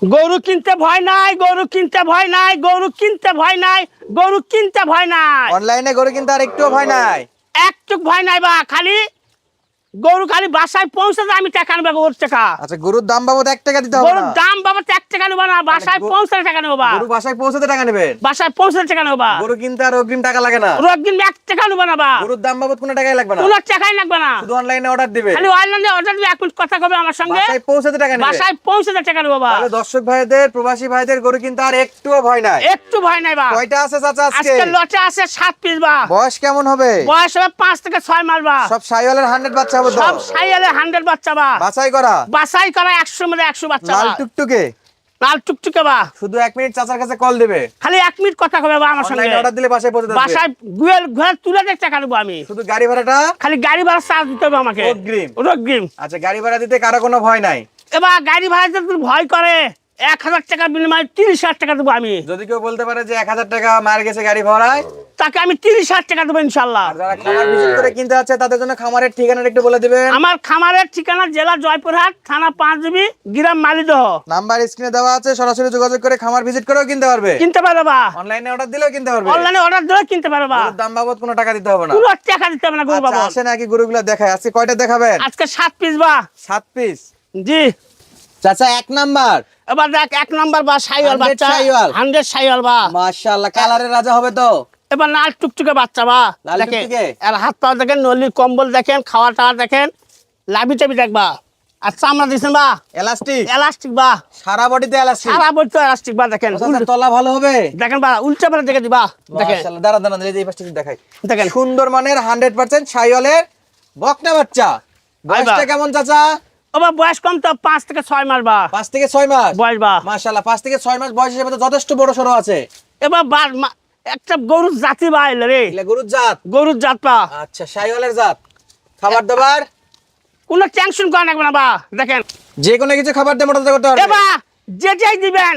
গরু কিনতে ভয় নাই, গরু কিনতে ভয় নাই, গরু কিনতে ভয় নাই, গরু কিনতে ভয় নাই। অনলাইনে গরু কিনতে আর একটুও ভয় নাই। একটুক ভয় নাই বা খালি গরু খালি বাসায় পৌঁছাতে আমি টাকা নেবো, গরুর টাকা। আচ্ছা, গরুর দাম বাবদ 1 টাকা দিতে হবে গরুর না? দাম বাবা 1 টাকা নেবো না, বাসায় পৌঁছাতে টাকা নেবো বা। গরু বাসায় পৌঁছাতে টাকা নেবেন? বাসায় পৌঁছাতে টাকা নেবো বা। গরু কিনতে আর অগ্রিম টাকা লাগে না? রোগদিন 1 টাকা নেবো না বা। গরুর দাম বাবদ কোনো টাকাই লাগবে না? কোনো টাকাই লাগবে না, শুধু অনলাইনে অর্ডার দিবে। খালি অনলাইনে অর্ডার দিয়ে 1 মিনিট কথা কবে আমার সঙ্গে, বাসায় পৌঁছাতে টাকা নেবে? বাসায় পৌঁছাতে টাকা নেবো বা। তাহলে দর্শক ভাইদের, প্রবাসী ভাইদের গরু কিনতে আর একটুও ভয় নাই। একটু ভয় নাই বা। কয়টা আছে চাচা আজকে? আজকে লটে আছে 7 পিস বা। বয়স কেমন হবে? বয়স হবে 5 থেকে 6 মাস বা। সব শাহিওয়ালের 100 বাচ্চা হবে তো? সব সাইয়ালে 100 বাচ্চা বা। বাছাই করা? বাছাই করা 100 মধ্যে 100 বাচ্চা লাল বা। টুকটুকে? লাল টুকটুকে বা। শুধু 1 মিনিট চাচার কাছে কল দিবে, খালি 1 মিনিট কথা কবে বা আমার সঙ্গে। অনলাইনে অর্ডার দিলে বাসায় পৌঁছে যাবে। বাসায় গুয়েল ঘর তুলে দিয়ে টাকা নেবো আমি। শুধু গাড়ি ভাড়াটা খালি গাড়ি ভাড়া চার্জ দিতে হবে আমাকে, অগ্রিম। অগ্রিম। আচ্ছা, গাড়ি ভাড়া দিতে কারো কোনো ভয় নাই? এবার গাড়ি ভাড়া যদি ভয় করে 1000 টাকার বিনিময়ে 30,000 টাকা দেবো আমি। যদি কেউ বলতে পারে যে 1000 টাকা মার গেছে গাড়ি ভাড়ায়, তাকে আমি 30,000 টাকা দেবো ইনশাল্লাহ। আর যারা খামার ভিজিট করে কিনতে যাচ্ছে তাদের জন্য খামারের ঠিকানাটা একটু বলে দিবেন। আমার খামারের ঠিকানা জেলা জয়পুরহাট, থানা পাঁচবি, গ্রাম মালিদহ। নাম্বার স্ক্রিনে দেওয়া আছে, সরাসরি যোগাযোগ করে খামার ভিজিট করেও কিনতে পারবে। কিনতে পারো বা। অনলাইনে অর্ডার দিলেও কিনতে পারবে। অনলাইনে অর্ডার দিলে কিনতে পারো বা। গরুর দাম বাবদ কোনো টাকা দিতে হবে না? কোনো টাকা দিতে হবে না গরু আচ্ছা, বাবা। আসে নাকি গরুগুলো দেখায়। আজকে কয়টা দেখাবেন? আজকে 7 পিস বা। 7 পিস। জি। চাচা 1 নাম্বার। এবার দেখ 1 নাম্বার বা সাইওয়াল 100 বাচ্চা, সাইওয়াল। 100 সাইওয়াল বা। মাশাআল্লাহ, কালারের রাজা হবে তো? এবার লাল টুকটুকে বাচ্চা বা। লাল দেখেন টুকটুকে? আর হাত পা দেখেন, নলি কম্বল দেখেন, খাওয়া টাওয়া দেখেন, লাভি টাবি দেখবা। আর চামড়া দিচ্ছেন বা এলাস্টিক? এলাস্টিক বা। সারা বডিতে এলাস্টিক? সারা বছর এলাস্টিক বা। দেখেন চাচা তলা ভালো হবে? দেখেন বা, উল্টা পাল্টা দেখে দিবা। দেখেন মাশাআল্লাহ, দাঁড়ান দাঁড়ান, এই যে এই পাশটা একটু দেখাই। দেখেন সুন্দর মানের 100% শাহিওয়ালের বকনা বাচ্চা। বয়সটা কেমন চাচা? ওবা বয়স কম তো, 5 থেকে 6 মাস বা। 5 থেকে 6 মাস বয়স বা। মাশাআল্লাহ, 5 থেকে 6 মাস বয়স হিসেবে তো যথেষ্ট বড় সরো আছে। এবার একটা গরুর জাতি বা এলে রে, এগুলা গরুর জাত? গরুর জাত পা। আচ্ছা, শাহিওয়ালের জাত। খাবার দাবার কোনো টেনশন করা লাগবে না বা। দেখেন যে কোনো কিছু খাবার দিয়ে মোটা করতে পারবে? এবার যেটাই দিবেন,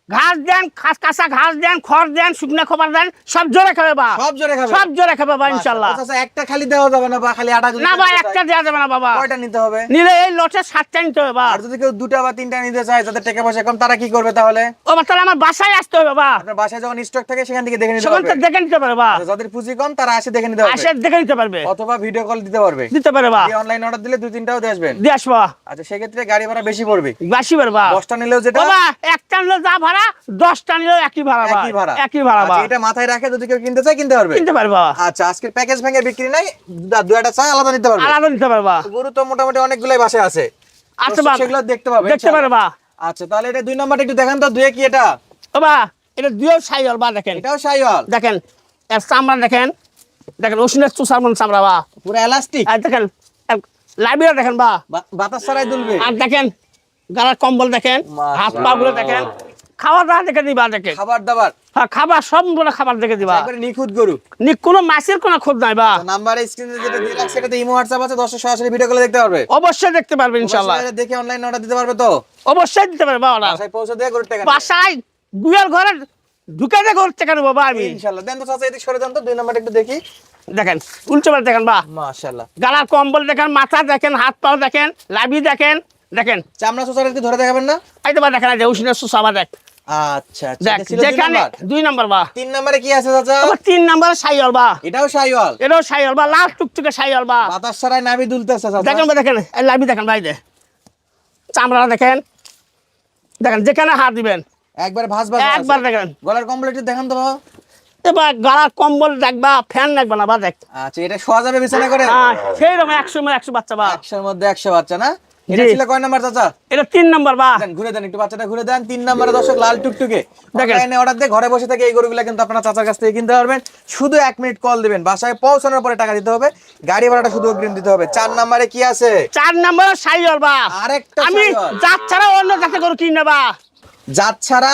ঘাস দেন, কাঁচা ঘাস দেন, খড় দেন, শুকনো খাবার দেন, সব জোরে খাবে বা। সব জোরে খাবে? সব জোরে খাবে বা ইনশাল্লাহ। আচ্ছা, একটা খালি দেওয়া যাবে না বা খালি আটা? না বা একটা দেওয়া যাবে না বাবা। কয়টা নিতে হবে? নিলে এই লটে 7টা নিতে হবে বা। আর যদি কেউ 2টা বা 3টা নিতে চায়, যাদের টাকা পয়সা কম, তারা কি করবে তাহলে? ও বা তাহলে আমার বাসায় আসতে হবে বা। আপনার বাসায় যখন স্টক থাকে সেখান থেকে দেখে নিতে সেখান পারবে? থেকে দেখে নিতে পারে বা। আচ্ছা, যাদের পুঁজি কম তারা এসে দেখে নিতে পারবে? আসে দেখে নিতে পারবে, অথবা ভিডিও কল দিতে পারবে? দিতে পারে বা। অনলাইন অর্ডার দিলে 2-3টাও দিয়ে আসবেন? দিয়ে আসবো। আচ্ছা, সেক্ষেত্রে গাড়ি ভাড়া বেশি পড়বে? বাসি পারবা। 10টা নিলেও যেটা, বাবা একটা নিলে যা ভাড়া, 10টা নিলেও একই ভাড়া বা। একই ভাড়া? একই ভাড়া বা। আচ্ছা, এটা মাথায় রাখে যদি কেউ কিনতে চায় কিনতে পারবে? কিনতে পারবা। আচ্ছা, আজকের প্যাকেজ ভেঙে বিক্রি নাই, 2-1টা চাই আলাদা নিতে পারবে? আলাদা নিতে পারবা। গরু তো মোটামুটি অনেকগুলাই বাসায় আছে, আচ্ছা দর্শক বা, সেগুলো দেখতে পাবে দেখতে পারবা। আচ্ছা, তাহলে এটা 2 নাম্বারটা একটু দেখান তো, 2 কি এটা? বাবা এটা দুইও সাইজল বা। দেখেন এটাও শাহিওয়াল? দেখেন এর চামড়া দেখেন, দেখেন ওষুধের চুষার মন চামড়া বা। পুরো এলাস্টিক? আর দেখেন লাইব্রেরি দেখেন বা। বাতাস ছাড়াই দুলবে? আর দেখেন গালার কম্বল দেখেন, হাত পা গুলো দেখেন, খাওয়া দাওয়া দেখে দিবা। দেখেন খাবার দাবার হ্যাঁ, খাবার সম্পূর্ণ খাবার দেখে দিবা। একবারে নিখুঁত গরু। কোনো মাছের কোনো খোঁজ নাই বা। নাম্বারে স্ক্রিনে যেটা দিয়ে রাখছি সেটাতে ইমো হোয়াটসঅ্যাপ আছে, দর্শক সরাসরি ভিডিও কলে দেখতে পারবে? অবশ্যই দেখতে পারবে ইনশাল্লাহ। অবশ্যই দেখে অনলাইন অর্ডার দিতে পারবে তো? অবশ্যই দিতে পারবে অর্ডার। বাসায় পৌঁছে দিয়ে গরুর টাকা বাসায় গুয়ার ঘরে ঢুকে দেখে ওর টাকা নেবো বা আমি। ইনশাআল্লাহ। দেন তো চাচা, এদিকে সরে দেন তো, 2 নাম্বারটা একটু দেখি। দেখেন উল্টো পাল্টা দেখেন বা। মাশাআল্লাহ, গালার কম্বল দেখেন, মাথা দেখেন, হাত পাও দেখেন, লাভি দেখেন। দেখেন চামড়া চোষার একটু ধরে দেখাবেন না? এই তো বা দেখেন, এই যে উষ্ণের সুসাবা দেখ। আচ্ছা আচ্ছা, দেখ এটা ছিল 2 যেখানে নাম্বার। 2 নাম্বার বা। 3 নাম্বারে কি আছে চাচা? আবার 3 নাম্বার সাইয়াল বা। এটাও শাহিওয়াল? এটাও সাইয়াল বা, লাল টুকটুকে সাইয়াল বা। বাতাস ছাড়াই নাভি দুলতেছে চাচা? দেখেন বা, দেখেন এই লাভি দেখেন ভাই, দে চামড়া দেখেন, দেখেন যেখানে হাত দিবেন একবার ভাঁজ ভাঁজ একবার আছে। দেখেন। গলার কমপ্লিট দেখান তো বাবা। এবার গালার কম্বল দেখবা, ফ্যান দেখবা না বা। দেখ আচ্ছা, এটা শোয়া যাবে বিছানা করে? হ্যাঁ সেই রকম 100 বাচ্চা বা। 100 মধ্যে 100 বাচ্চা না? এটা জি। ছিল কয় নাম্বার চাচা? এটা 3 নাম্বার বা। দেন ঘুরে দেন, একটু বাচ্চাটা ঘুরে দেন। 3 নাম্বারে দর্শক লাল টুকটুকে দেখেন। অনলাইনে অর্ডার দিয়ে ঘরে বসে থেকে এই গরুগুলা কিন্তু আপনারা চাচার কাছ থেকে কিনতে পারবেন। শুধু 1 মিনিট কল দিবেন, বাসায় পৌঁছানোর পরে টাকা দিতে হবে, গাড়ি ভাড়াটা শুধু অগ্রিম দিতে হবে। 4 নাম্বারে কি আছে? 4 নাম্বার সাইয়াল বা। আরেকটা আমি শাহিওয়াল। জাত ছাড়া অন্য জাতে গরু কিনে বা। জাত ছাড়া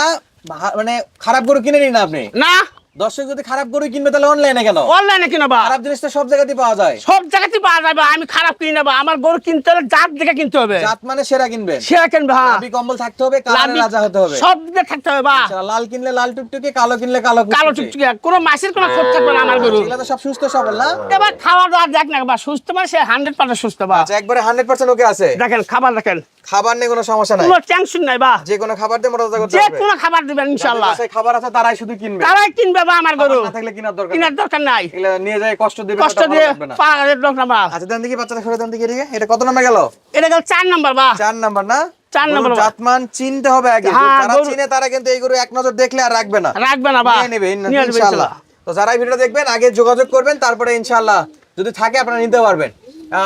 মানে খারাপ গরু কিনে নিন না আপনি? না দর্শক যদি খারাপ গরু কিনবে তাহলে অনলাইনে কেন? অনলাইনে কিনা বা খারাপ জিনিস তো সব জায়গাতেই পাওয়া যায়। সব জায়গাতেই পাওয়া যাবে, আমি খারাপ কিনে নেবো। আমার গরু কিনতে হলে জাত দেখে কিনতে হবে। জাত মানে সেরা কিনবেন। সেরা কিনবে, হ্যাঁ। লাভি কম্বল থাকতে হবে, কালারের রাজা হতে হবে। সব দিকে থাকতে হবে বা। আচ্ছা, লাল কিনলে লাল টুকটুকে, কালো কিনলে কালো কালো টুকটুকে। টুকটুকে, কোনো মাছের কোনো খোঁজ থাকবে না আমার গরু। এগুলো তো সব সুস্থ সবল না? এবার খাওয়া দাওয়া দেখ না বা, সুস্থ মানে সে 100% সুস্থ বা। আচ্ছা, একবারে 100% ওকে আছে। দেখেন খাবার দেখেন, খাবার নিয়ে কোনো সমস্যা নাই। কোনো টেনশন নাই বা। যে কোনো খাবার দিয়ে মোটা তাজা করতে যে পারবে। কোনো খাবার দিবেন ইনশাআল্লাহ। যাদের কাছে খাবার আছে তারাই শুধু কিনবে। তারাই কিনবে বা আমার গরু। খাবার না থাকলে কেনার দরকার কেনার দরকার নাই। এগুলো নিয়ে যায় কষ্ট দিবে, কষ্ট ওটা ভালো দিয়ে লাগবে না। পাওয়ার দরকার না বা। আচ্ছা, দেন দেখি বাচ্চাটা সরে দেন দেখি এদিকে। এটা কত নাম্বার গেল? এটা গেল 4 নাম্বার বা। 4 নাম্বার না? 4 নাম্বার গরুর বা। জাতমান চিনতে হবে আগে। হ্যাঁ, যারা গরু- চিনে তারা কিন্তু এই গরু এক নজর দেখলে আর রাখবে না। রাখবে না বা। নিয়ে নেবে নিয়ে নেবে ইনশাআল্লাহ। তো যারা এই ভিডিওটা দেখবেন আগে যোগাযোগ করবেন, তারপরে ইনশাআল্লাহ যদি থাকে আপনারা নিতে পারবেন।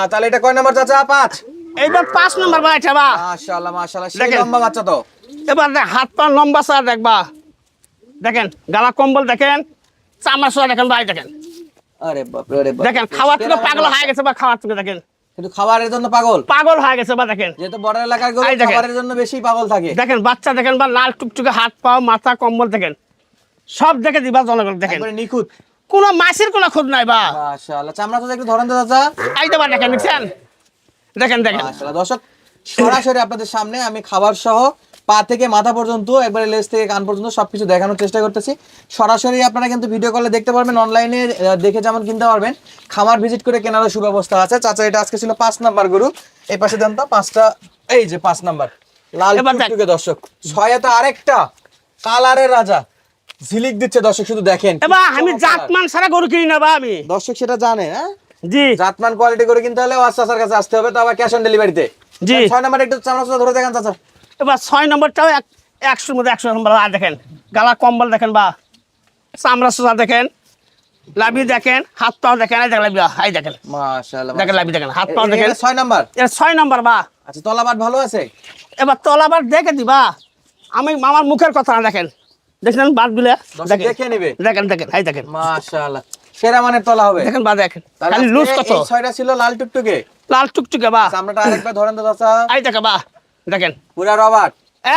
তাহলে এটা কয় নাম্বার চাচা? 5। এইবার 5 নাম্বার বা এটা বা। মাশাআল্লাহ মাশাআল্লাহ, সেই দেখেন। লম্বা বাচ্চা তো। এবার দেখ হাত পা লম্বা চা দেখবা। দেখেন গালা কম্বল দেখেন, চামড়া সোয়া দেখেন ভাই দেখেন। আরে বাপ রে, আরে বাপ। দেখেন খাওয়ার থেকে পাগল হয়ে গেছে বা, খাওয়ার থেকে দেখেন কিন্তু খাবারের জন্য পাগল। পাগল হয়ে গেছে বা। দেখেন যেহেতু বর্ডার এলাকার গরু এই দেখেন। খাবারের জন্য বেশি পাগল থাকে। দেখেন বাচ্চা দেখেন বা, লাল টুকটুকে হাত পা মাথা কম্বল দেখেন, সব দেখে দিবা জনগণ দেখেন। একবারে নিখুঁত। কোনো মাছের কোনো খোঁজ নাই বা। মাশাআল্লাহ, চামড়া তো একটু ধরেন তো চাচা। এইটা বা দেখেন, দেখছেন? দেখেন দেখেন মাশাআল্লাহ দর্শক, সরাসরি আপনাদের সামনে আমি খাবার সহ পা থেকে মাথা পর্যন্ত, একবারে লেজ থেকে কান পর্যন্ত সবকিছু দেখানোর চেষ্টা করতেছি। সরাসরি আপনারা কিন্তু ভিডিও কলে দেখতে পারবেন, অনলাইনে দেখে যেমন কিনতে পারবেন, খামার ভিজিট করে কেনারও সুব্যবস্থা আছে। চাচা এটা আজকে ছিল 5 নাম্বার গরু। এই পাশে দেন তো 5টা। এই যে 5 নাম্বার লাল এবার দেখ। টুকটুকে দর্শক। 6 তো আরেকটা কালারের রাজা ঝিলিক দিচ্ছে দর্শক, শুধু দেখেন। এবার আমি জাতমান সারা গরু কিনি না বা আমি। দর্শক সেটা জানে, হ্যাঁ? জি জাতমান কোয়ালিটি করে কিনতে হলে ওয়াসাসার কাছে আসতে হবে, তো আবার ক্যাশ অন ডেলিভারিতে। জি। 6 নাম্বার একটু চামড়া ধরে দেখেন চাচা। এবার 6 নম্বরটাও 100-র মধ্যে 100 নম্বর। আর দেখেন গালা কম্বল দেখেন বা, চামড়া সোজা দেখেন, লাভি দেখেন, হাত পাও দেখেন। এই দেখেন লাভি, এই দেখেন মাশাআল্লাহ দেখেন লাভি দেখেন, হাত পাও দেখেন। 6 নাম্বার। এটা 6 নম্বর বা। আচ্ছা, তলাবাট ভালো আছে? এবার তলাবার দেখে দিবা। আমি আমার মুখের কথা না, দেখেন দেখেন বাদ গুলা দর্শক দেখেন দেখে নেবে। দেখেন দেখেন এই দেখেন মাশাআল্লাহ, সেরা মানের তলা হবে। দেখেন বা দেখেন তাহলে খালি আজকে লুজ কত। এই 6টা ছিল লাল টুকটুকে। লাল টুকটুকে বা। চামড়াটা আরেকবার ধরেন তো চাচা। এই দেখে বা দেখেন পুরা রবার্ট।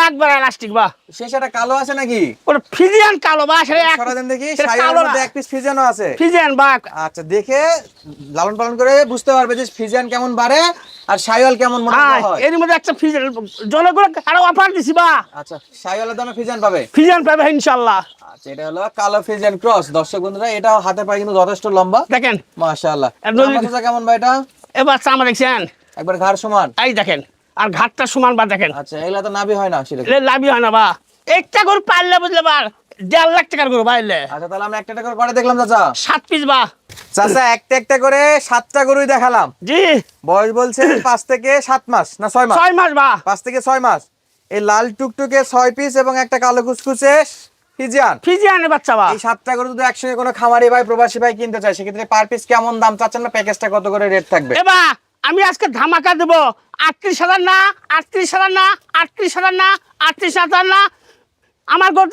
একবার এলাস্টিক বা। শেষে একটা কালো আছে নাকি? ওটা ফিজিয়ান কালো বা, সেটা এক সরা দেন দেখি। সেটা সাইয়ার কালো মধ্যে না, এক পিস ফিজিয়ানও আছে। ফিজিয়ান বা। আচ্ছা, দেখে লালন পালন করে বুঝতে পারবে যে ফিজিয়ান কেমন বাড়ে আর শাইওয়াল কেমন মোটা হ্যাঁ, হয়। এর মধ্যে একটা ফিজিয়ান জনগুলো আরো অফার দিছি বা। আচ্ছা, শাইওয়ালের দামে ফিজিয়ান পাবে। ফিজিয়ান পাবে ইনশাআল্লাহ। আচ্ছা, এটা হলো কালো ফিজিয়ান ক্রস। দর্শক বন্ধুরা, এটাও হাতে পায়ে কিন্তু যথেষ্ট লম্বা। দেখেন মাশাআল্লাহ। আর নদী- চামড়া কেমন ভাই এটা? এবার চামড়া দেখছেন, একবার ঘাড় সমান। এই দেখেন আর ঘাটটা সমান বা দেখেন। আচ্ছা, এগুলা তো নাভি হয় না সেটা। এলে লাভই হয় না বা। একটা গরু পারলে বুঝলে বা 1.5 লাখ টাকার গরু পাইলে আচ্ছা, তাহলে আমরা একটা একটা করে করে দেখলাম চাচা। 7 পিস বা। চাচা একটা একটা করে 7টা গরুই দেখালাম। জি বয়স বলছে 5 থেকে 7 মাস না 6 মাস? 6 মাস বা। 5 থেকে 6 মাস। এই লাল টুকটুকে 6 পিস এবং একটা কালো কুচকুচে ফিজিয়ান। ফিজিয়ানের বাচ্চা বা। এই 7টা গরু যদি একসঙ্গে কোনো খামারি ভাই প্রবাসী ভাই কিনতে চায়, সেক্ষেত্রে পার পিস কেমন দাম চাচ্ছেন না প্যাকেজটা কত করে রেট থাকবে? এবার আমি আজকে ধামাকা দেবো। 38,000 না, 38,000 না, 38,000 না, 38,000 না, আমার গরু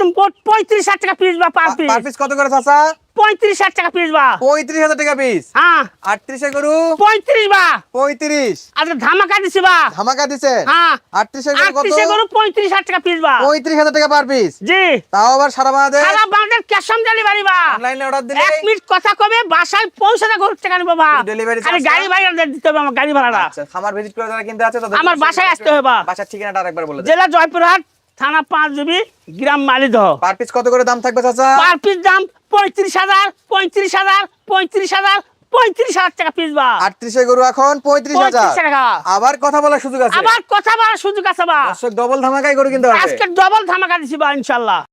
35,000 টাকা পিস বা পার পিস। পার পিস কত করে চাচা? 35,000 টাকা পিস বা। 35,000 টাকা পিস। হ্যাঁ 38 এর গরু 35 বা। 35 আজকে ধামাকা দিছি বা। ধামাকা দিছেন। হ্যাঁ 38 এর গরু কত? 38 গরু 35,000 টাকা পিস বা। 35,000 টাকা পার পিস। জি তাও আবার সারা বাংলাদেশ সারা বাংলাদেশ ক্যাশ অন ডেলিভারি বা। অনলাইনে অর্ডার দিলে 1 মিনিট কথা কবে বাসায় পৌঁছাতে গরু টাকা নিবো বা। ডেলিভারি আরে গাড়ি ভাড়া দিতে হবে, আমার গাড়ি ভাড়াটা। আচ্ছা, খামার ভিজিট করে যারা কিনতে আছে তাদের আমার বাসায় আসতে হবে বা। বাসার ঠিকানাটা আরেকবার বলে দেন। জেলা জয়পুরহাট, থানা 5 জবি, গ্রাম মালিদহ। পার পিস কত করে দাম থাকবে চাচা? পার পিস দাম 35,000, 35,000, 35,000, 35,000 টাকা পিস বা। 38 এর গরু এখন 35,000 35 টাকা। আবার কথা বলার সুযোগ আছে। আবার কথা বলার সুযোগ আছে বা। দর্শক ডবল ধামাকাই গরু কিনতে পারবে। আজকে ডবল ধামাকা দিছি বা ইনশাআল্লাহ।